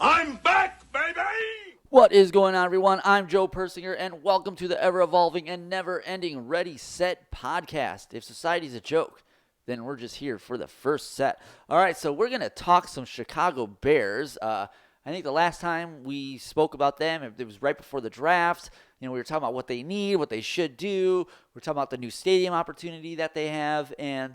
I'm back, baby! What is going on, everyone? I'm Joe Persinger, and welcome to the ever-evolving and never-ending Ready, Set podcast. If society's a joke, then we're just here for the first set. All right, so we're going to talk some Chicago Bears. I think the last time we spoke about them, it was right before the draft. You know, we were talking about what they need, what they should do. We're talking about the new stadium opportunity that they have, and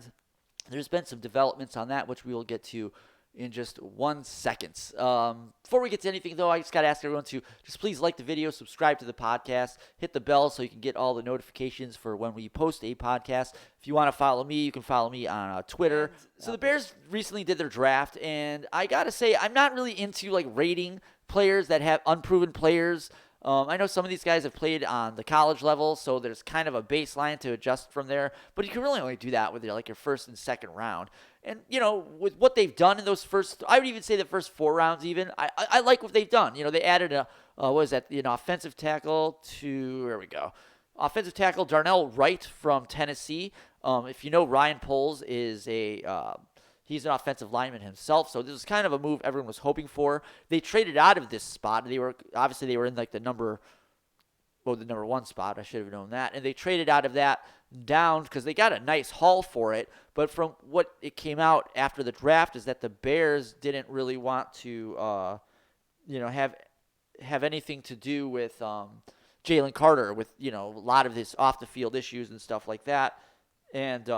there's been some developments on that, which we will get to in just 1 second. Before we get to anything, though, I just got to ask everyone to just please like the video, subscribe to the podcast, hit the bell so you can get all the notifications for when we post a podcast. If you want to follow me, you can follow me on Twitter. So the Bears recently did their draft, and I got to say, I'm not really into like rating players that have unproven players. I know some of these guys have played on the college level, so there's kind of a baseline to adjust from there. But you can really only do that with your first and second round. And, you know, with what they've done in those first, I would even say the first 4 rounds even, I like what they've done. You know, they added offensive tackle to, there we go. Offensive tackle Darnell Wright from Tennessee. If you know, Ryan Poles is he's an offensive lineman himself, so this is kind of a move everyone was hoping for. They traded out of this spot. They were in like the number 1 spot. I should have known that. And they traded out of that down because they got a nice haul for it. But from what it came out after the draft is that the Bears didn't really want to, have anything to do with Jalen Carter with, a lot of his off the field issues and stuff like that. And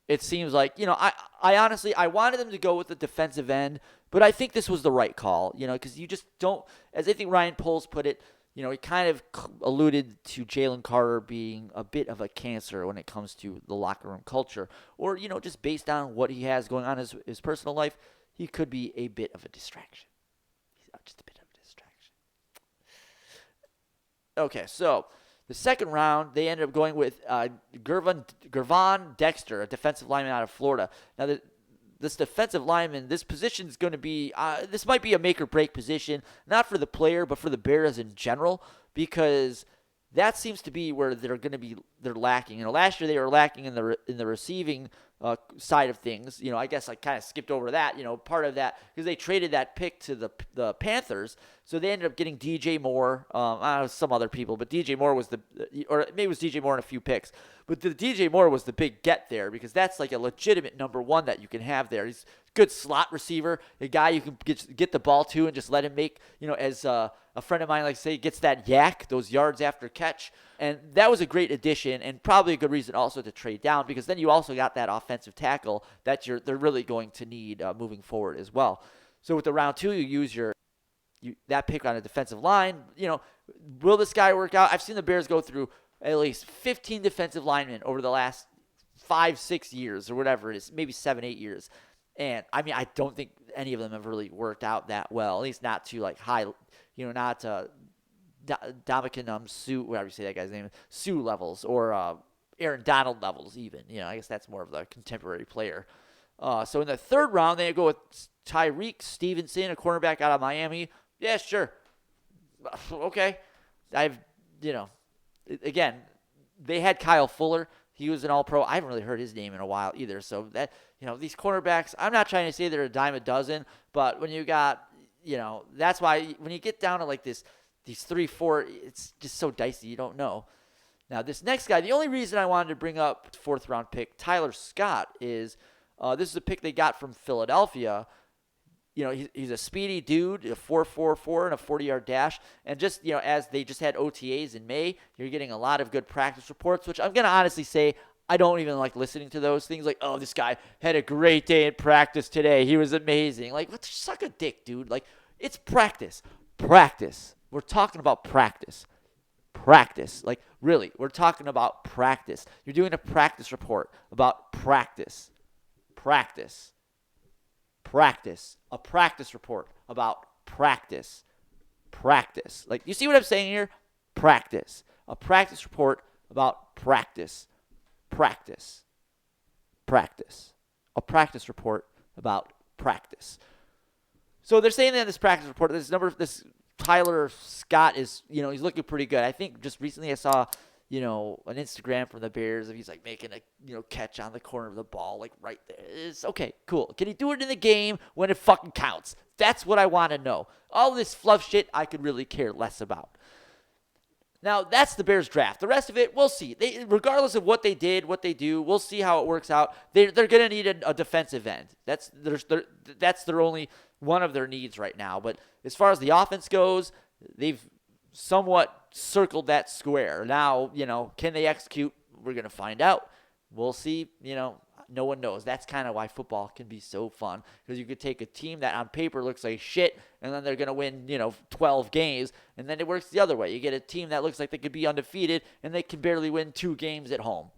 it seems like, I honestly, I wanted them to go with the defensive end, but I think this was the right call, because you just don't, as I think Ryan Poles put it, he kind of alluded to Jalen Carter being a bit of a cancer when it comes to the locker room culture. Or, just based on what he has going on in his personal life, he could be a bit of a distraction. He's just a bit of a distraction. Okay, so the second round, they ended up going with Gervon Dexter, a defensive lineman out of Florida. Now, this defensive lineman, this position is going to be, this might be a make-or-break position, not for the player, but for the Bears in general, because that seems to be where they're lacking. Last year they were lacking in the receiving side of things. I guess I kind of skipped over that. Part of that because they traded that pick to the Panthers, so they ended up getting DJ Moore. Some other people, but DJ Moore was or maybe it was DJ Moore and a few picks. But the DJ Moore was the big get there because that's like a legitimate number 1 that you can have there. He's a good slot receiver, a guy you can get the ball to and just let him make, as a friend of mine likes to say, gets that yak, those yards after catch. And that was a great addition and probably a good reason also to trade down because then you also got that offensive tackle that they're really going to need moving forward as well. So with the round 2, you use that pick on a defensive line. Will this guy work out? I've seen the Bears go through at least 15 defensive linemen over the last 5-6 years or whatever it is, maybe 7-8 years. And, I mean, I don't think any of them have really worked out that well, at least not to, like, high, not Dominican Sue, whatever you say that guy's name, Sue levels or Aaron Donald levels even. I guess that's more of the contemporary player. So in the third round, they go with Tyreek Stevenson, a cornerback out of Miami. Yeah, sure. Okay. Again, they had Kyle Fuller. He was an all-pro. I haven't really heard his name in a while either. So that, these cornerbacks, I'm not trying to say they're a dime a dozen, but when you got, that's why when you get down to like these 3-4, it's just so dicey. You don't know. Now, this next guy, the only reason I wanted to bring up 4th-round pick, Tyler Scott, is this is a pick they got from Philadelphia. He's a speedy dude, a 4.44 and a 40-yard dash. And just, as they just had OTAs in May, you're getting a lot of good practice reports, which I'm going to honestly say I don't even like listening to those things like, oh, this guy had a great day in practice today. He was amazing. Like, what? Suck a dick, dude. Like, it's practice. Practice. We're talking about practice. Practice. Like, really, we're talking about practice. You're doing a practice report about practice. Practice. Practice. A practice report about practice. Practice. Like, you see what I'm saying here? Practice. A practice report about practice. Practice. Practice. A practice report about practice. So they're saying that in this practice report, this Tyler Scott is, he's looking pretty good. I think just recently I saw, an Instagram from the Bears if he's like making a, catch on the corner of the ball, like right there. It's okay, cool. Can he do it in the game when it fucking counts? That's what I want to know. All this fluff shit I could really care less about. Now, that's the Bears draft. The rest of it, we'll see. Regardless of what they did, what they do, we'll see how it works out. They're going to need a defensive end. That's their only one of their needs right now. But as far as the offense goes, they've somewhat circled that square. Now, can they execute? We're going to find out. We'll see. No one knows. That's kind of why football can be so fun, because you could take a team that on paper looks like shit, and then they're going to win, 12 games, and then it works the other way. You get a team that looks like they could be undefeated, and they can barely win 2 games at home,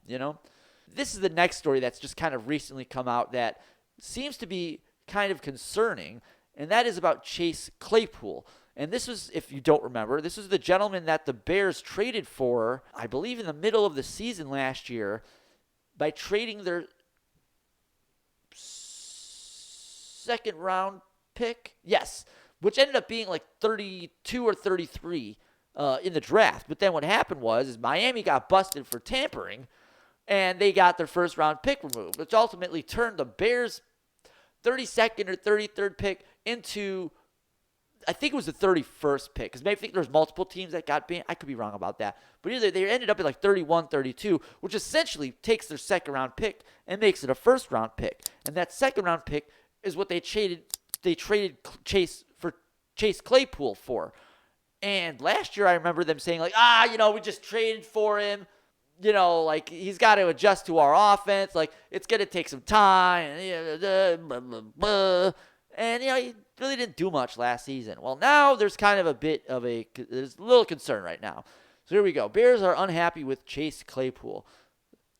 This is the next story that's just kind of recently come out that seems to be kind of concerning, and that is about Chase Claypool. And this was, if you don't remember, this was the gentleman that the Bears traded for, I believe in the middle of the season last year, by trading their second round pick, yes, which ended up being like 32 or 33 in the draft. But then what happened was Miami got busted for tampering, and they got their first round pick removed, which ultimately turned the Bears' 32nd or 33rd pick into, I think it was the 31st pick, because maybe I think there's multiple teams that got banned. I could be wrong about that. But either they ended up at like 31, 32, which essentially takes their second round pick and makes it a first round pick. And that second round pick is what they traded Chase Claypool for. And last year I remember them saying like, we just traded for him. Like he's got to adjust to our offense. Like it's going to take some time. And, he really didn't do much last season. Well, now there's kind of there's a little concern right now. So here we go. Bears are unhappy with Chase Claypool.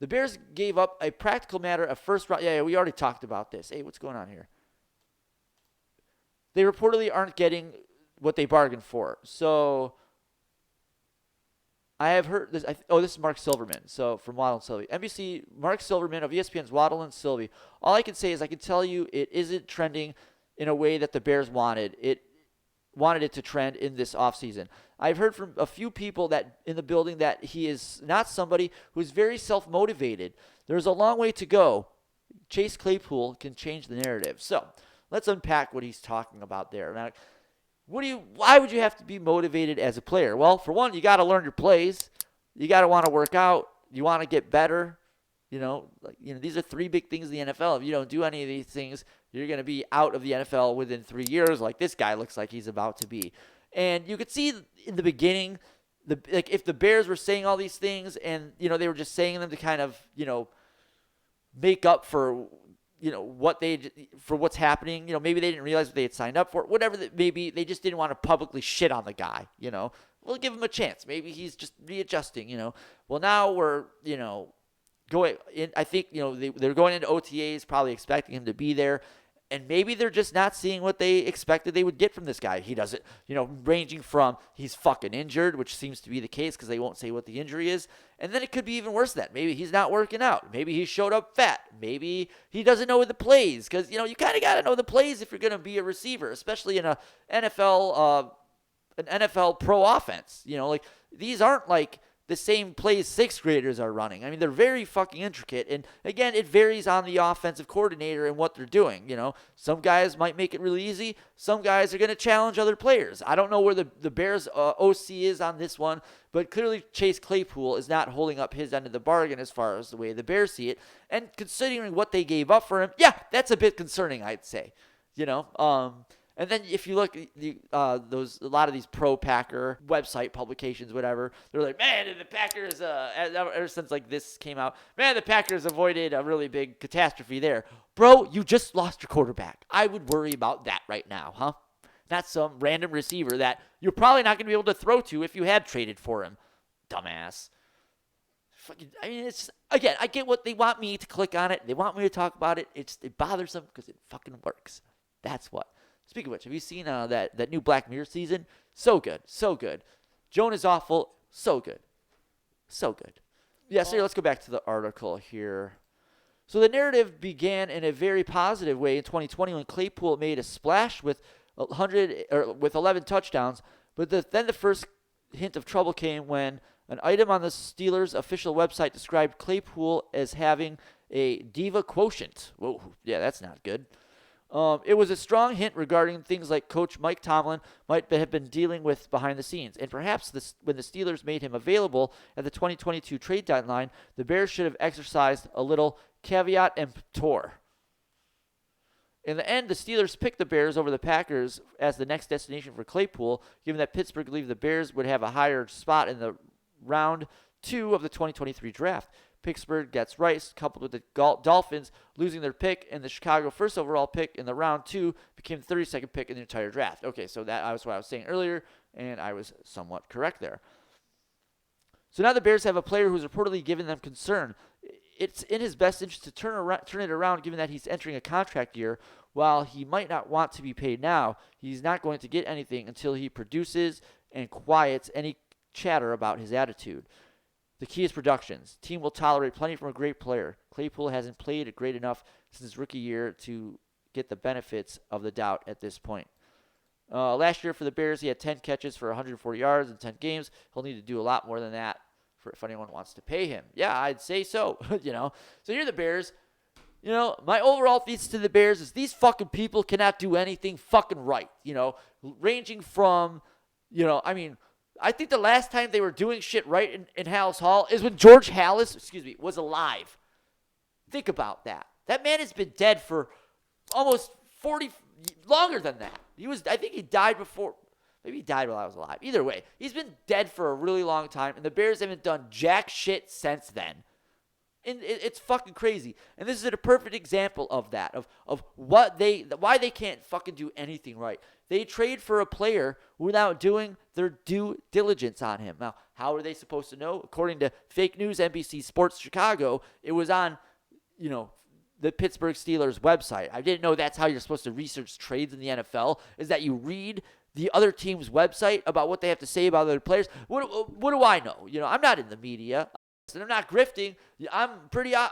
The Bears gave up a practical matter, a first round. Yeah, we already talked about this. Hey, what's going on here? They reportedly aren't getting what they bargained for. So I have heard this. This is Mark Silverman. So from Waddle and Sylvie. NBC, Mark Silverman of ESPN's Waddle and Sylvie. All I can say is I can tell you it isn't trending in a way that the Bears wanted it to trend in this offseason. I've heard from a few people that in the building that he is not somebody who's very self-motivated. There's a long way to go. Chase Claypool can change the narrative. So let's unpack what he's talking about there. Now, why would you have to be motivated as a player? Well, for one, you got to learn your plays. You got to want to work out. You want to get better. These are 3 big things in the NFL. If you don't do any of these things, you're going to be out of the NFL within 3 years, like this guy looks like he's about to be. And you could see in the beginning, if the Bears were saying all these things and, they were just saying them to kind of, make up for, for what's happening. Maybe they didn't realize what they had signed up for. Whatever that may be, they just didn't want to publicly shit on the guy, We'll give him a chance. Maybe he's just readjusting, Well, now we're, going in. I think, they're going into OTAs probably expecting him to be there. And maybe they're just not seeing what they expected they would get from this guy. He doesn't, ranging from he's fucking injured, which seems to be the case because they won't say what the injury is. And then it could be even worse than that. Maybe he's not working out. Maybe he showed up fat. Maybe he doesn't know the plays because, you kind of got to know the plays if you're going to be a receiver, especially in an NFL pro offense. These aren't like the same plays 6th graders are running. I mean, they're very fucking intricate. And again, it varies on the offensive coordinator and what they're doing. Some guys might make it really easy. Some guys are going to challenge other players. I don't know where the Bears OC is on this one, but clearly Chase Claypool is not holding up his end of the bargain as far as the way the Bears see it. And considering what they gave up for him, yeah, that's a bit concerning, I'd say. And then if you look at a lot of these pro-Packer website publications, whatever, they're like, man, the Packers, ever since like this came out, man, the Packers avoided a really big catastrophe there. Bro, you just lost your quarterback. I would worry about that right now, huh? Not some random receiver that you're probably not going to be able to throw to if you had traded for him. Dumbass. It's just, again, I get what they want me to click on it. They want me to talk about it. It bothers them because it fucking works. That's what. Speaking of which, have you seen that new Black Mirror season? So good. So good. Joan is awful. So good. So good. Yeah, so let's go back to the article here. So the narrative began in a very positive way in 2020 when Claypool made a splash with 11 touchdowns. But then the first hint of trouble came when An item on the Steelers' official website described Claypool as having a diva quotient. Whoa, yeah, that's not good. It was a strong hint regarding things like Coach Mike Tomlin might have been dealing with behind the scenes. And perhaps when the Steelers made him available at the 2022 trade deadline, the Bears should have exercised a little caveat emptor. In the end, the Steelers picked the Bears over the Packers as the next destination for Claypool, given that Pittsburgh believed the Bears would have a higher spot in the round 2 of the 2023 draft. Pittsburgh gets Rice, coupled with the Dolphins losing their pick, and the Chicago first overall pick in the round 2 became the 32nd pick in the entire draft. Okay, so that was what I was saying earlier, and I was somewhat correct there. So now the Bears have a player who's reportedly given them concern. It's in his best interest to turn it around, given that he's entering a contract year. While he might not want to be paid now, he's not going to get anything until he produces and quiets any chatter about his attitude. The key is productions. Team will tolerate plenty from a great player. Claypool hasn't played great enough since his rookie year to get the benefits of the doubt at this point. Last year for the Bears, he had 10 catches for 140 yards in 10 games. He'll need to do a lot more than that if anyone wants to pay him. Yeah, I'd say so. So you're the Bears. My overall thesis to the Bears is these fucking people cannot do anything fucking right. Ranging from, I think the last time they were doing shit right in Hallis Hall is when George Hallis, was alive. Think about that. That man has been dead for almost 40, longer than that. I think he died before, maybe he died while I was alive. Either way, he's been dead for a really long time, and the Bears haven't done jack shit since then. And it's fucking crazy. And this is a perfect example of that, of why they can't fucking do anything right. They trade for a player without doing their due diligence on him. Now, how are they supposed to know? According to fake news NBC Sports Chicago, it was on, the Pittsburgh Steelers website. I didn't know that's how you're supposed to research trades in the NFL, is that you read the other team's website about what they have to say about other players. What do I know? I'm not in the media. And I'm not grifting. I'm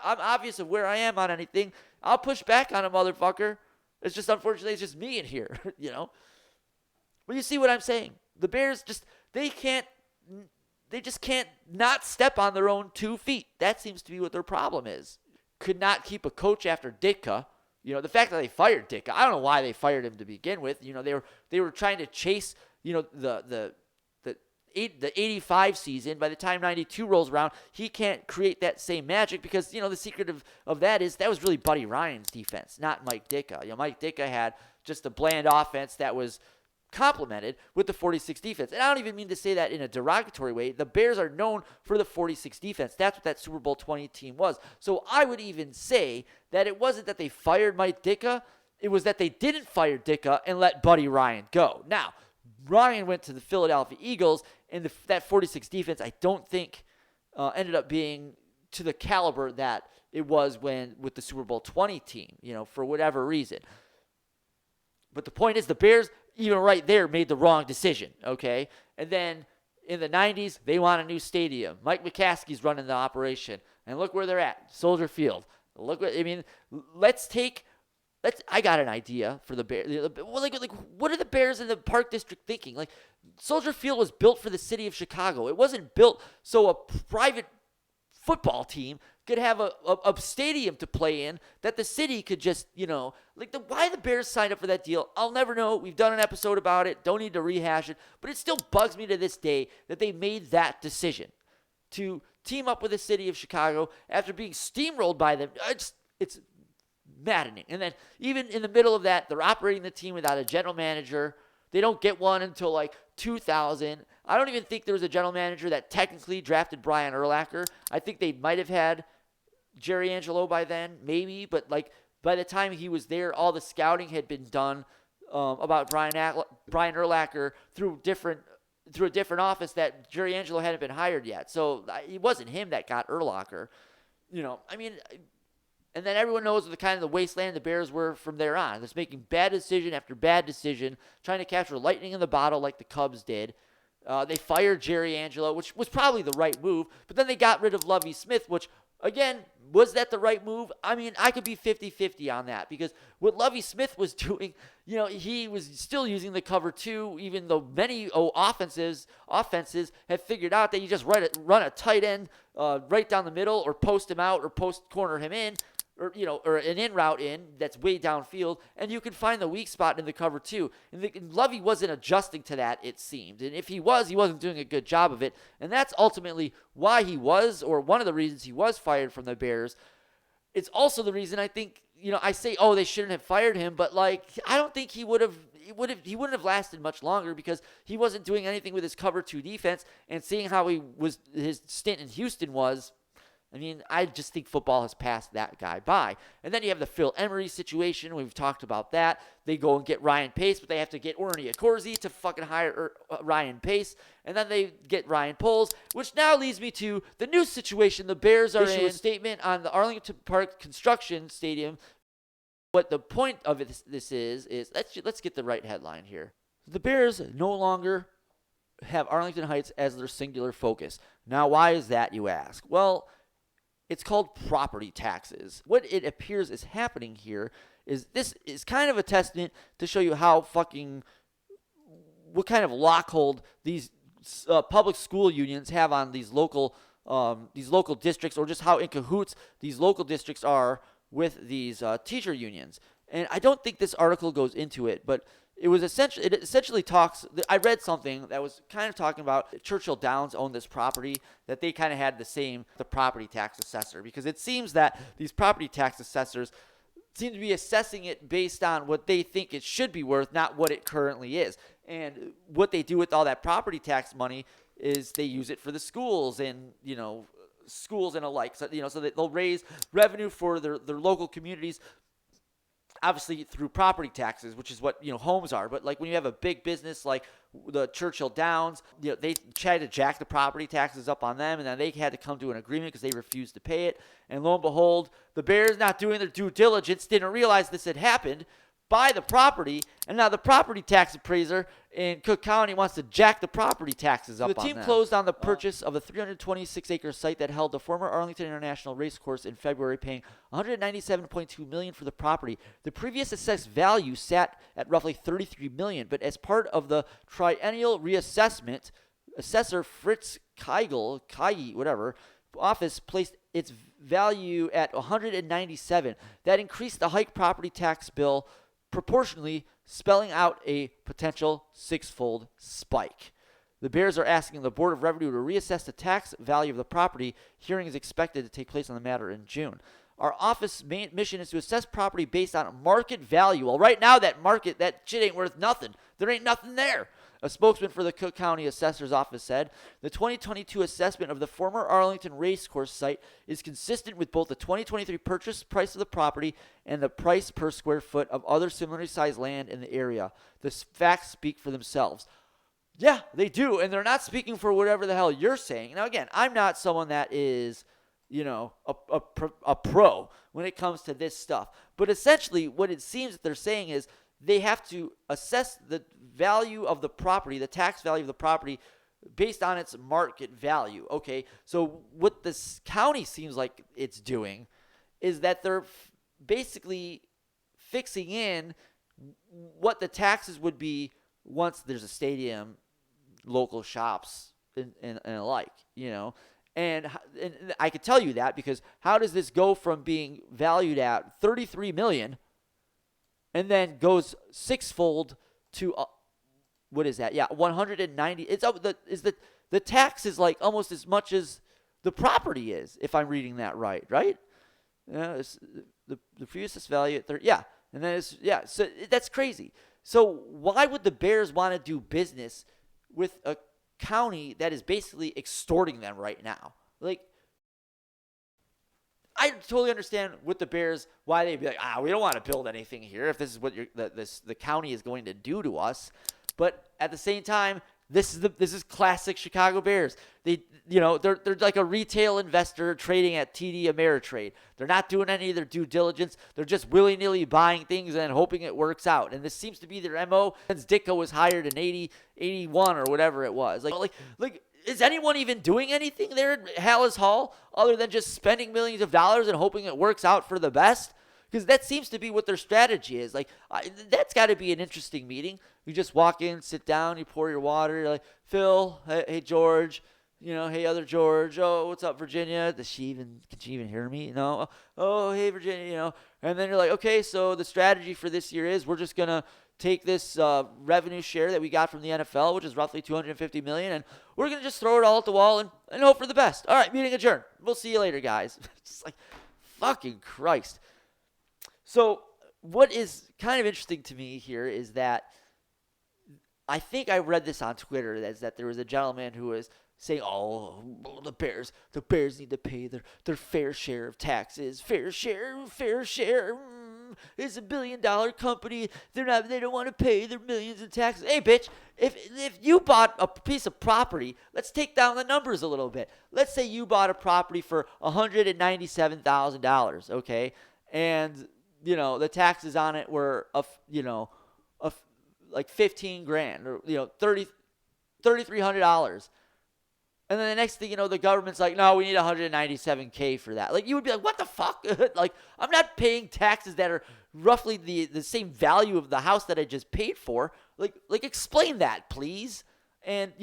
obvious of where I am on anything. I'll push back on a motherfucker. It's just, unfortunately, it's just me in here, But you see what I'm saying? The Bears they just can't not step on their own 2 feet. That seems to be what their problem is. Could not keep a coach after Ditka. The fact that they fired Ditka, I don't know why they fired him to begin with. They were trying to chase, the 85 season. By the time 92 rolls around, he can't create that same magic because, the secret of that is that was really Buddy Ryan's defense, not Mike Ditka. Mike Ditka had just a bland offense that was complemented with the 46 defense. And I don't even mean to say that in a derogatory way. The Bears are known for the 46 defense. That's what that Super Bowl 20 team was. So I would even say that it wasn't that they fired Mike Ditka. It was that they didn't fire Ditka and let Buddy Ryan go. Now, Ryan went to the Philadelphia Eagles, and that 46 defense, I don't think, ended up being to the caliber that it was with the Super Bowl 20 team, for whatever reason. But the point is, the Bears, even right there, made the wrong decision, okay? And then in the 90s, they want a new stadium. Mike McCaskey's running the operation. And look where they're at, Soldier Field. I got an idea for the Bears. What are the Bears in the Park District thinking? Soldier Field was built for the city of Chicago. It wasn't built so a private football team could have a stadium to play in that the city could just, why the Bears signed up for that deal, I'll never know. We've done an episode about it. Don't need to rehash it. But it still bugs me to this day that they made that decision to team up with the city of Chicago after being steamrolled by them. It's maddening. And then even in the middle of that, they're operating the team without a general manager. They don't get one until 2000. I don't even think there was a general manager that technically drafted Brian Urlacher. I think they might have had Jerry Angelo by then, maybe. But by the time he was there, all the scouting had been done about Brian Urlacher through a different office that Jerry Angelo hadn't been hired yet. So it wasn't him that got Urlacher. And then everyone knows the kind of the wasteland the Bears were from there on. Just making bad decision after bad decision, trying to capture lightning in the bottle like the Cubs did. They fired Jerry Angelo, which was probably the right move. But then they got rid of Lovie Smith, which Again, was that the right move? I mean, I could be 50-50 on that because what Lovie Smith was doing, he was still using the cover two, even though many offenses have figured out that you just run a tight end right down the middle or post him out or post corner him in. Or an in route that's way downfield, and you can find the weak spot in the cover two. And Lovie wasn't adjusting to that, it seemed. And if he wasn't doing a good job of it. And that's ultimately why he was, or one of the reasons he was fired from the Bears. It's also the reason I think, I say, they shouldn't have fired him, but I don't think he wouldn't have lasted much longer because he wasn't doing anything with his cover two defense, and seeing how his stint in Houston was. I mean, I just think football has passed that guy by. And then you have the Phil Emery situation. We've talked about that. They go and get Ryan Pace, but they have to get Ernie Accorsi to fucking hire Ryan Pace. And then they get Ryan Poles, which now leads me to the new situation. The Bears are issuing a statement on the Arlington Park Construction Stadium. What the point of this is let's get the right headline here. The Bears no longer have Arlington Heights as their singular focus. Now, why is that, you ask? Well, it's called property taxes. What it appears is happening here is this is kind of a testament to show you how what kind of lockhold these public school unions have on these local districts, or just how in cahoots these local districts are with these teacher unions. And I don't think this article goes into it, but it essentially talks. I read something that was kind of talking about Churchill Downs owned this property, that they kind of had the property tax assessor, because it seems that these property tax assessors seem to be assessing it based on what they think it should be worth, not what it currently is. And what they do with all that property tax money is they use it for the schools and alike. So so that they'll raise revenue for their local communities. Obviously through property taxes, which is what homes are. But when you have a big business like the Churchill Downs, they tried to jack the property taxes up on them, and then they had to come to an agreement because they refused to pay it. And lo and behold, the Bears, not doing their due diligence, didn't realize this had happened, buy the property, and now the property tax appraiser in Cook County wants to jack the property taxes up on them. The team closed on the purchase of a 326-acre site that held the former Arlington International Racecourse in February, paying $197.2 million for the property. The previous assessed value sat at roughly $33 million, but as part of the triennial reassessment, Assessor Fritz Keigel, office placed its value at $197. That increased the Hike property tax bill proportionally, spelling out a potential six-fold spike. The Bears are asking the Board of Revenue to reassess the tax value of the property. Hearing is expected to take place on the matter in June. Our office main mission is to assess property based on market value. Well, right now that shit ain't worth nothing. There ain't nothing there. A spokesman for the Cook County Assessor's Office said, the 2022 assessment of the former Arlington Racecourse site is consistent with both the 2023 purchase price of the property and the price per square foot of other similarly sized land in the area. The facts speak for themselves. Yeah, they do, and they're not speaking for whatever the hell you're saying. Now, again, I'm not someone that is, a pro when it comes to this stuff. But essentially, what it seems that they're saying is they have to assess the value of the property, the tax value of the property, based on its market value. Okay, so what this county seems like it's doing is that they're basically fixing in what the taxes would be once there's a stadium, local shops, and alike, And I could tell you that because how does this go from being valued at $33 million and then goes sixfold to what is that? Yeah, 190. It's up. The tax is like almost as much as the property is, if I'm reading that right? It's the previous value at 30. Yeah, and then So that's crazy. So why would the Bears want to do business with a county that is basically extorting them right now? I totally understand with the Bears why they'd be like, we don't want to build anything here if this is what the county is going to do to us. But at the same time, this is classic Chicago Bears. They're like a retail investor trading at TD Ameritrade. They're not doing any of their due diligence. They're just willy-nilly buying things and hoping it works out. And this seems to be their MO since Ditko was hired in 80, 81 or whatever it was. is anyone even doing anything there at Hallis Hall other than just spending millions of dollars and hoping it works out for the best? Because that seems to be what their strategy is. Like, that's got to be an interesting meeting. You just walk in, sit down, you pour your water. You're like, Phil, hey George, hey other George. Oh, what's up, Virginia? Can she even hear me? No. Oh, hey Virginia. And then you're like, okay, so the strategy for this year is we're just gonna take this revenue share that we got from the NFL, which is roughly $250 million, and we're gonna just throw it all at the wall and hope for the best. All right, meeting adjourned. We'll see you later, guys. It's like, fucking Christ. So what is kind of interesting to me here is that I think I read this on Twitter, is that there was a gentleman who was saying, oh, the Bears need to pay their fair share of taxes. Fair share. It's $1 billion company. They don't want to pay their millions in taxes. Hey, bitch, if you bought a piece of property, let's take down the numbers a little bit. Let's say you bought a property for $197,000, okay? And the taxes on it were like $15,000 or $3,300. And then the next thing the government's like, no, we need $197K for that. Like, you would be like, what the fuck? Like, I'm not paying taxes that are roughly the same value of the house that I just paid for. Like explain that, please. And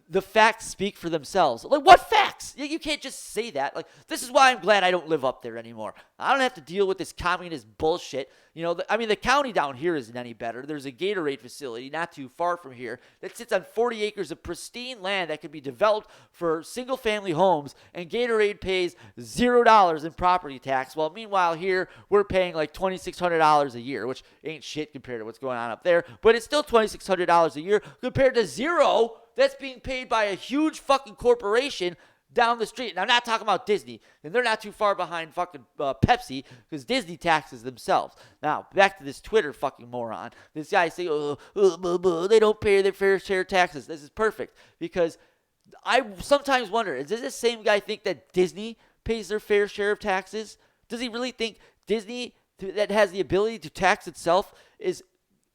the facts speak for themselves. Like, what facts? You can't just say that. Like, this is why I'm glad I don't live up there anymore. I don't have to deal with this communist bullshit. The county down here isn't any better. There's a Gatorade facility not too far from here that sits on 40 acres of pristine land that could be developed for single-family homes, and Gatorade pays $0 in property tax. Well, meanwhile, here, we're paying like $2,600 a year, which ain't shit compared to what's going on up there, but it's still $2,600 a year compared to $0 that's being paid by a huge fucking corporation down the street. And I'm not talking about Disney, and they're not too far behind fucking Pepsi, because Disney taxes themselves. Now, back to this Twitter fucking moron. This guy saying, they don't pay their fair share of taxes. This is perfect, because I sometimes wonder, does this same guy think that Disney pays their fair share of taxes? Does he really think Disney, that has the ability to tax itself, is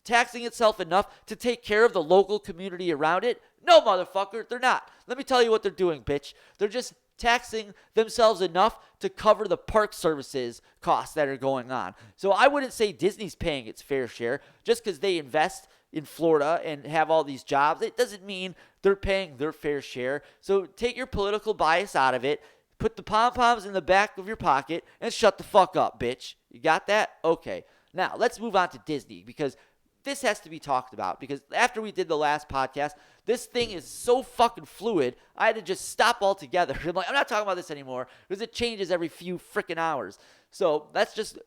taxing itself enough to take care of the local community around it? No, motherfucker, they're not. Let me tell you what they're doing, bitch. They're just taxing themselves enough to cover the park services costs that are going on. So I wouldn't say Disney's paying its fair share just because they invest in Florida and have all these jobs. It doesn't mean they're paying their fair share. So take your political bias out of it, put the pom-poms in the back of your pocket, and shut the fuck up, bitch. You got that? Okay. Now, let's move on to Disney, because this has to be talked about, because after we did the last podcast, this thing is so fucking fluid, I had to just stop altogether. I'm not talking about this anymore, because it changes every few freaking hours. So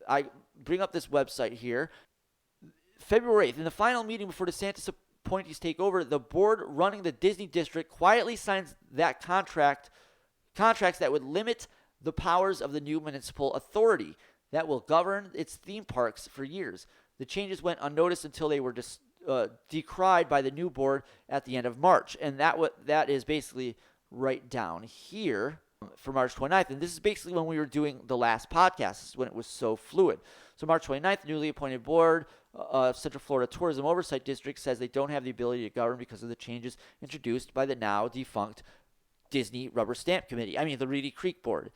I bring up this website here. February 8th, in the final meeting before Desantis appointees take over, the board running the Disney district quietly signs that contracts that would limit the powers of the new municipal authority that will govern its theme parks for years. The changes went unnoticed until they were decried by the new board at the end of March. And that is basically right down here for March 29th. And this is basically when we were doing the last podcast. This is when it was so fluid. So March 29th, the newly appointed board of Central Florida Tourism Oversight District says they don't have the ability to govern because of the changes introduced by the now defunct Disney Rubber Stamp Committee. The Reedy Creek Board.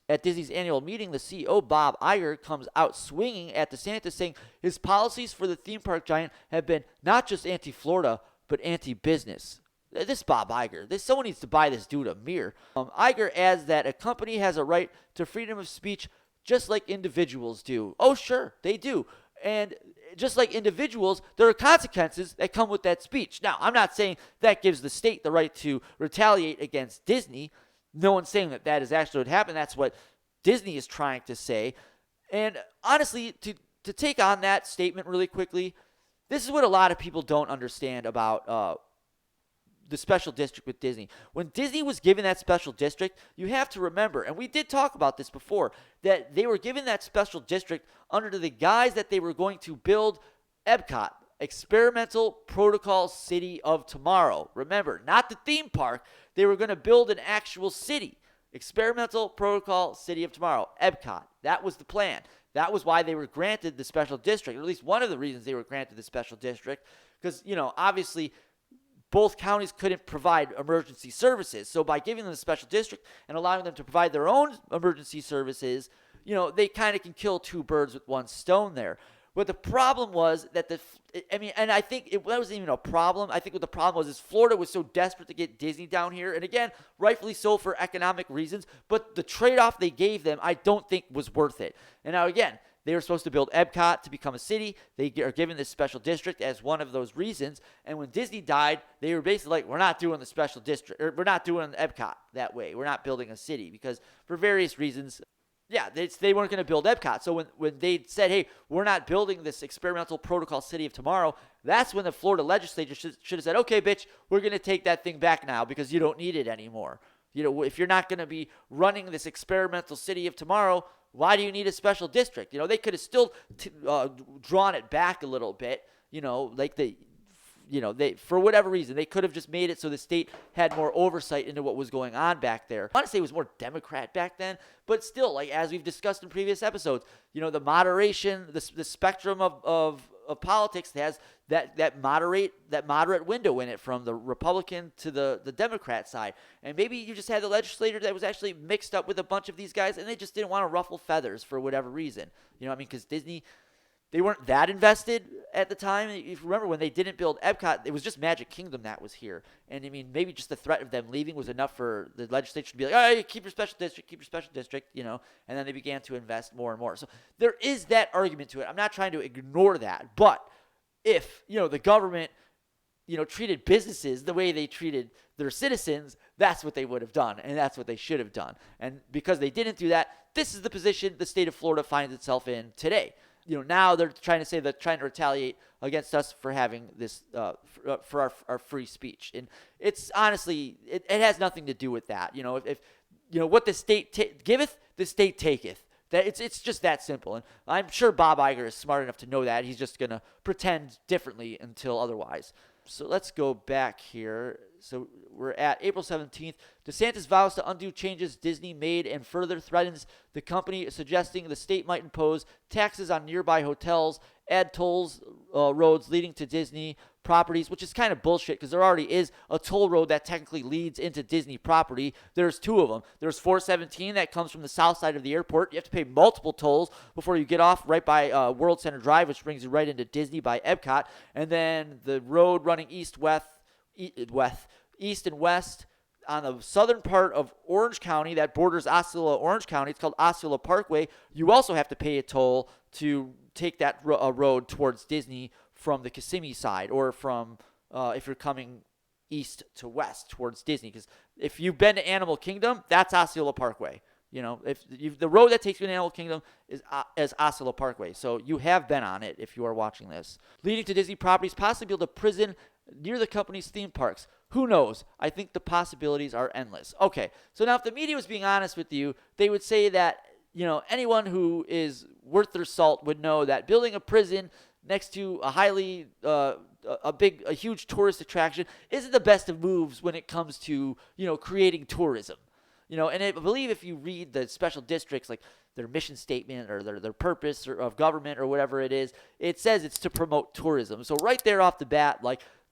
At Disney's annual meeting, the CEO, Bob Iger, comes out swinging at DeSantis, saying his policies for the theme park giant have been not just anti-Florida, but anti-business. This Bob Iger, someone needs to buy this dude a mirror. Iger adds that a company has a right to freedom of speech just like individuals do. Oh, sure, they do. And just like individuals, there are consequences that come with that speech. Now, I'm not saying that gives the state the right to retaliate against Disney. No one's saying that is actually what happened. That's what Disney is trying to say. And honestly, to take on that statement really quickly, this is what a lot of people don't understand about the special district with Disney. When Disney was given that special district, you have to remember, and we did talk about this before, that they were given that special district under the guise that they were going to build EPCOT, Experimental Protocol City of Tomorrow. Remember, not the theme park. They were going to build an actual city. Experimental Protocol City of Tomorrow, EPCOT. That was the plan. That was why they were granted the special district, or at least one of the reasons they were granted the special district, because, obviously both counties couldn't provide emergency services. So by giving them a special district and allowing them to provide their own emergency services, they kind of can kill two birds with one stone there. But the problem was that and I think that wasn't even a problem. I think what the problem was is Florida was so desperate to get Disney down here. And again, rightfully so for economic reasons. But the trade-off they gave them, I don't think was worth it. And now again, they were supposed to build EPCOT to become a city. They are given this special district as one of those reasons. And when Disney died, they were basically like, we're not doing the special district, or we're not doing EPCOT that way. We're not building a city because for various reasons, they weren't going to build EPCOT. So when they said, hey, we're not building this experimental protocol city of tomorrow, that's when the Florida legislature should have said, okay, bitch, we're going to take that thing back now because you don't need it anymore. If you're not going to be running this experimental city of tomorrow, why do you need a special district? They could have still drawn it back a little bit, they for whatever reason, they could have just made it so the state had more oversight into what was going on back there. I want to say it was more Democrat back then, but still, as we've discussed in previous episodes, the moderation, the spectrum of politics has that moderate window in it from the Republican to the Democrat side. And maybe you just had the legislature that was actually mixed up with a bunch of these guys, and they just didn't want to ruffle feathers for whatever reason. Because Disney, they weren't that invested at the time. If you remember, when they didn't build EPCOT, it was just Magic Kingdom that was here. And, maybe just the threat of them leaving was enough for the legislature to be like, all right, keep your special district, and then they began to invest more and more. So there is that argument to it. I'm not trying to ignore that. But if, the government, treated businesses the way they treated their citizens, that's what they would have done, and that's what they should have done. And because they didn't do that, this is the position the state of Florida finds itself in today. Now they're trying to say they're trying to retaliate against us for having this, for our free speech. And it's honestly, it has nothing to do with that. If what the state giveth, the state taketh. That it's just that simple. And I'm sure Bob Iger is smart enough to know that. He's just going to pretend differently until otherwise. So let's go back here. So we're at April 17th. Desantis vows to undo changes Disney made and further threatens the company, suggesting the state might impose taxes on nearby hotels, add tolls roads leading to Disney properties, which is kind of bullshit because there already is a toll road that technically leads into Disney property. There's two of them. There's 417 that comes from the south side of the airport. You have to pay multiple tolls before you get off right by World Center Drive, which brings you right into Disney by EPCOT. And then the road running east and west on the southern part of Orange County that borders Osceola, Orange County. It's called Osceola Parkway. You also have to pay a toll to take that road towards Disney from the Kissimmee side, or from if you're coming east to west towards Disney. Because if you've been to Animal Kingdom, that's Osceola Parkway. The road that takes you to Animal Kingdom is Osceola Parkway. So you have been on it if you are watching this. Leading to Disney properties, possibly build a prison near the company's theme parks. Who knows? I think the possibilities are endless. Okay, so now if the media was being honest with you, they would say that, anyone who is worth their salt would know that building a prison next to a huge tourist attraction isn't the best of moves when it comes to, creating tourism. And I believe if you read the special districts, like their mission statement or their purpose of government or whatever it is, it says it's to promote tourism. So right there off the bat,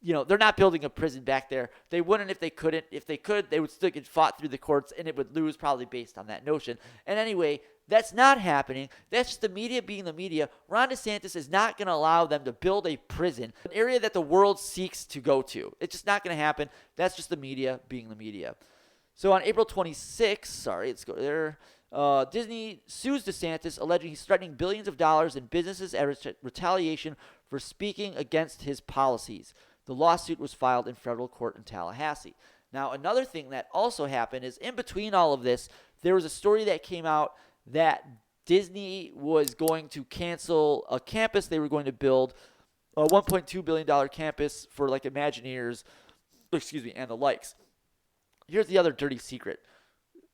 they're not building a prison back there. They wouldn't if they couldn't. If they could, they would still get fought through the courts, and it would lose probably based on that notion. And anyway, that's not happening. That's just the media being the media. Ron DeSantis is not going to allow them to build a prison, an area that the world seeks to go to. It's just not going to happen. That's just the media being the media. So on April 26th, let's go there. Disney sues DeSantis, alleging he's threatening billions of dollars in businesses as retaliation for speaking against his policies. The lawsuit was filed in federal court in Tallahassee. Now, another thing that also happened is in between all of this, there was a story that came out that Disney was going to cancel a campus they were going to build, a $1.2 billion campus for Imagineers, and the likes. Here's the other dirty secret.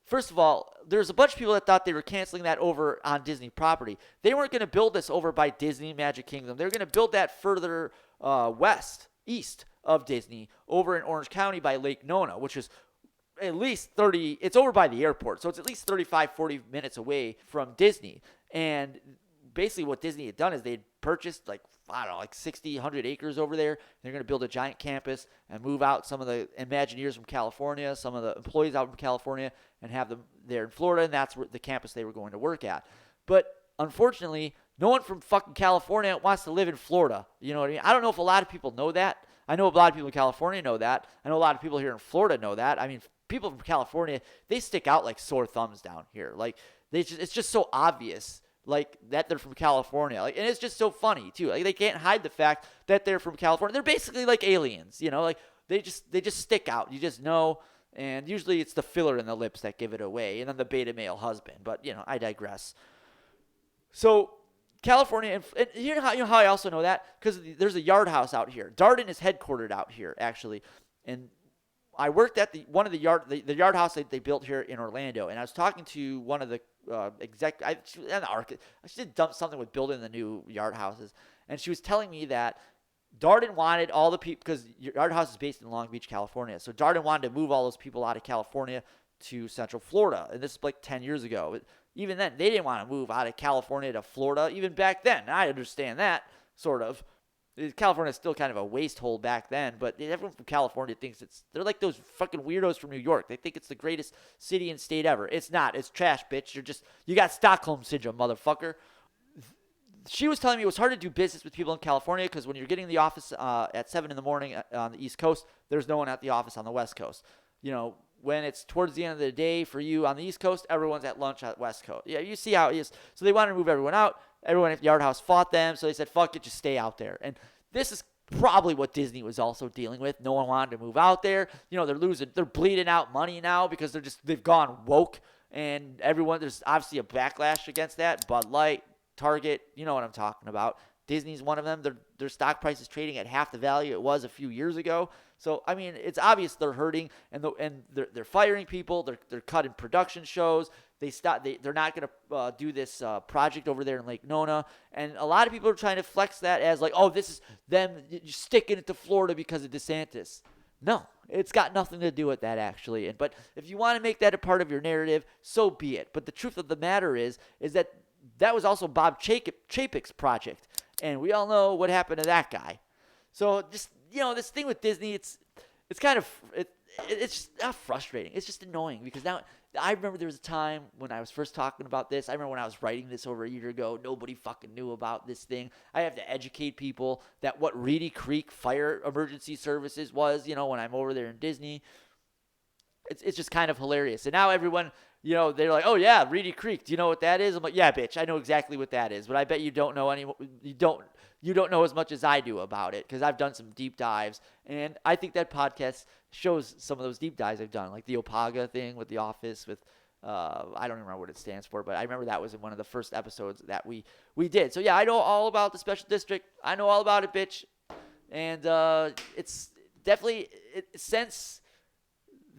First of all, there's a bunch of people that thought they were canceling that over on Disney property. They weren't going to build this over by Disney Magic Kingdom. They were going to build that further east of Disney, over in Orange County by Lake Nona, which is at least 30, it's over by the airport, so it's at least 35, 40 minutes away from Disney. And basically what Disney had done is they'd purchased like, I don't know, like 60, 100 acres over there. They're going to build a giant campus and move out some of the Imagineers from California, some of the employees out from California, and have them there in Florida, and that's where the campus they were going to work at. But unfortunately, no one from fucking California wants to live in Florida. You know what I mean? I don't know if a lot of people know that. I know a lot of people in California know that. I know a lot of people here in Florida know that. I mean, people from California, they stick out like sore thumbs down here. Like, it's just so obvious, like, that they're from California. Like, and it's just so funny too. Like, they can't hide the fact that they're from California. They're basically like aliens, you know. Like, they just stick out. You just know. And usually it's the filler in the lips that give it away, and then the beta male husband. But you know, I digress. So California, and you know how I also know that? Because there's a yard house out here. Darden is headquartered out here, actually. And I worked at the yard house they built here in Orlando, and I was talking to one of the she did dump something with building the new yard houses, and she was telling me that Darden wanted all the people, because yard house is based in Long Beach, California, so Darden wanted to move all those people out of California to Central Florida, and this is like 10 years ago. But even then, they didn't want to move out of California to Florida, even back then. I understand that, sort of. California is still kind of a waste hole back then, but everyone from California thinks they're like those fucking weirdos from New York. They think it's the greatest city and state ever. It's not. It's trash, bitch. You got Stockholm Syndrome, motherfucker. She was telling me it was hard to do business with people in California because when you're getting to the office at 7 in the morning on the East Coast, there's no one at the office on the West Coast. You know, when it's towards the end of the day for you on the East Coast, everyone's at lunch at West Coast. Yeah, you see how it is. So they wanted to move everyone out. Everyone at the Yard House fought them, so they said, fuck it, just stay out there. And this is probably what Disney was also dealing with. No one wanted to move out there. You know, they're bleeding out money now because they've gone woke, and there's obviously a backlash against that. Bud Light, Target, you know what I'm talking about. Disney's one of them. Their stock price is trading at half the value it was a few years ago. So, I mean, it's obvious they're hurting, and they're firing people. They're cutting production shows. They're not going to do this project over there in Lake Nona. And a lot of people are trying to flex that as like, oh, this is them sticking it to Florida because of Desantis. No, it's got nothing to do with that, actually. But if you want to make that a part of your narrative, so be it. But the truth of the matter is that was also Bob Chapek's project. And we all know what happened to that guy. So just, you know, this thing with Disney, it's kind of, it's just not frustrating. It's just annoying because now I remember there was a time when I was first talking about this. I remember when I was writing this over a year ago, nobody fucking knew about this thing. I have to educate people that what Reedy Creek Fire Emergency Services was, you know, when I'm over there in Disney. It's just kind of hilarious. And now everyone, you know, they're like, oh, yeah, Reedy Creek. Do you know what that is? I'm like, yeah, bitch, I know exactly what that is. But I bet you don't know you don't know as much as I do about it because I've done some deep dives. And I think that podcast shows some of those deep dives I've done, like the Opaga thing with The Office with I don't remember what it stands for, but I remember that was in one of the first episodes that we did. So, yeah, I know all about the special district. I know all about it, bitch. And it's definitely since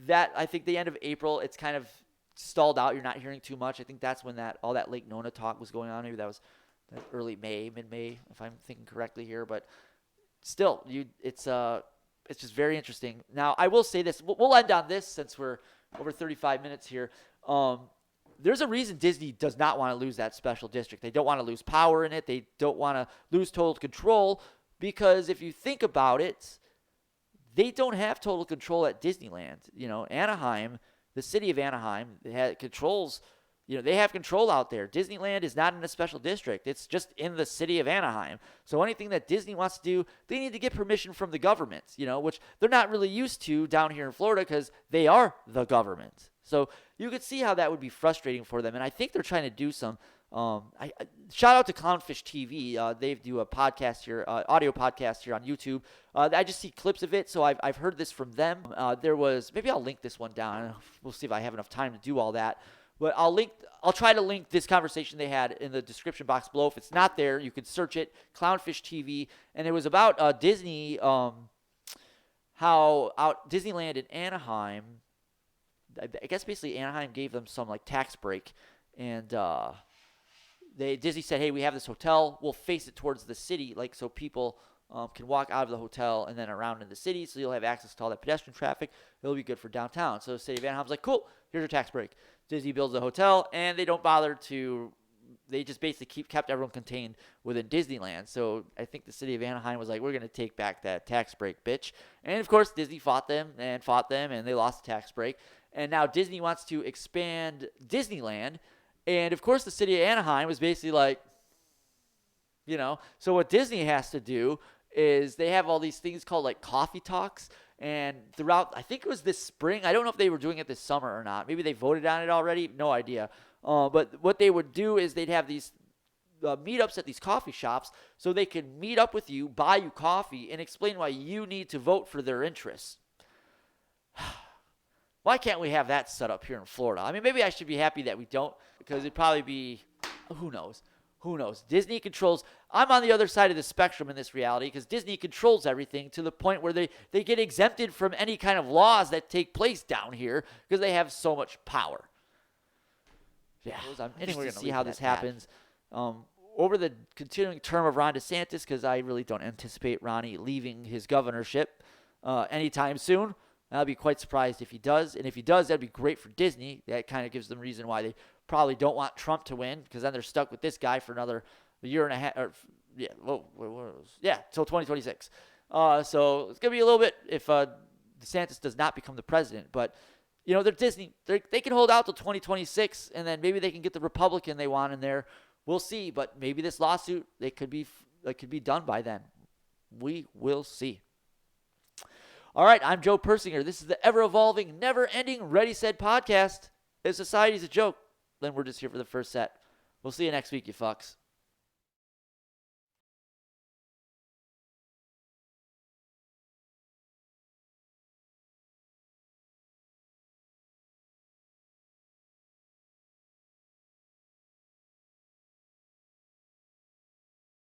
that, I think the end of April, it's kind of stalled out. You're not hearing too much. I think that's when all that Lake Nona talk was going on. Maybe that was early May, mid-May, if I'm thinking correctly here. But still, it's just very interesting. Now, I will say this. We'll end on this since we're over 35 minutes here. There's a reason Disney does not want to lose that special district. They don't want to lose power in it. They don't want to lose total control because if you think about it, they don't have total control at Disneyland. You know, Anaheim, the city of Anaheim, they have control out there. Disneyland is not in a special district. It's just in the city of Anaheim. So anything that Disney wants to do, they need to get permission from the government, you know, which they're not really used to down here in Florida because they are the government. So you could see how that would be frustrating for them. And I think they're trying to do some shout out to Clownfish TV. They do a podcast here, audio podcast here on YouTube. I just see clips of it, so I've heard this from them. Maybe I'll link this one down. We'll see if I have enough time to do all that. But I'll try to link this conversation they had in the description box below. If it's not there, you can search it, Clownfish TV. And it was about Disney, how out Disneyland in Anaheim, I guess basically Anaheim gave them some like tax break. And Disney said, hey, we have this hotel. We'll face it towards the city, like so people can walk out of the hotel and then around in the city. So you'll have access to all that pedestrian traffic. It'll be good for downtown. So the city of Anaheim's like, cool, here's your tax break. Disney builds a hotel, and they don't bother to they just basically kept everyone contained within Disneyland. So I think the city of Anaheim was like, we're going to take back that tax break, bitch. And of course, Disney fought them, and they lost the tax break. And now Disney wants to expand Disneyland. And of course, the city of Anaheim was basically like, so what Disney has to do is they have all these things called like coffee talks. And throughout, I think it was this spring. I don't know if they were doing it this summer or not. Maybe they voted on it already. No idea. But what they would do is they'd have these meetups at these coffee shops so they could meet up with you, buy you coffee, and explain why you need to vote for their interests. Why can't we have that set up here in Florida? I mean, maybe I should be happy that we don't, because it'd probably be, who knows? Disney controls. I'm on the other side of the spectrum in this reality because Disney controls everything to the point where they get exempted from any kind of laws that take place down here because they have so much power. Yeah, I'm interested to see how this happens over the continuing term of Ron Desantis, because I really don't anticipate Ronnie leaving his governorship anytime soon. I'll be quite surprised if he does. And if he does, that'd be great for Disney. That kind of gives them reason why they probably don't want Trump to win, because then they're stuck with this guy for another year and a half. Till 2026. So it's going to be a little bit if DeSantis does not become the president. But, they're Disney. They can hold out till 2026, and then maybe they can get the Republican they want in there. We'll see. But maybe this lawsuit, it could be done by then. We will see. All right, I'm Joe Persinger. This is the ever-evolving, never-ending Ready, Set podcast. If society's a joke, then we're just here for the first set. We'll see you next week, you fucks.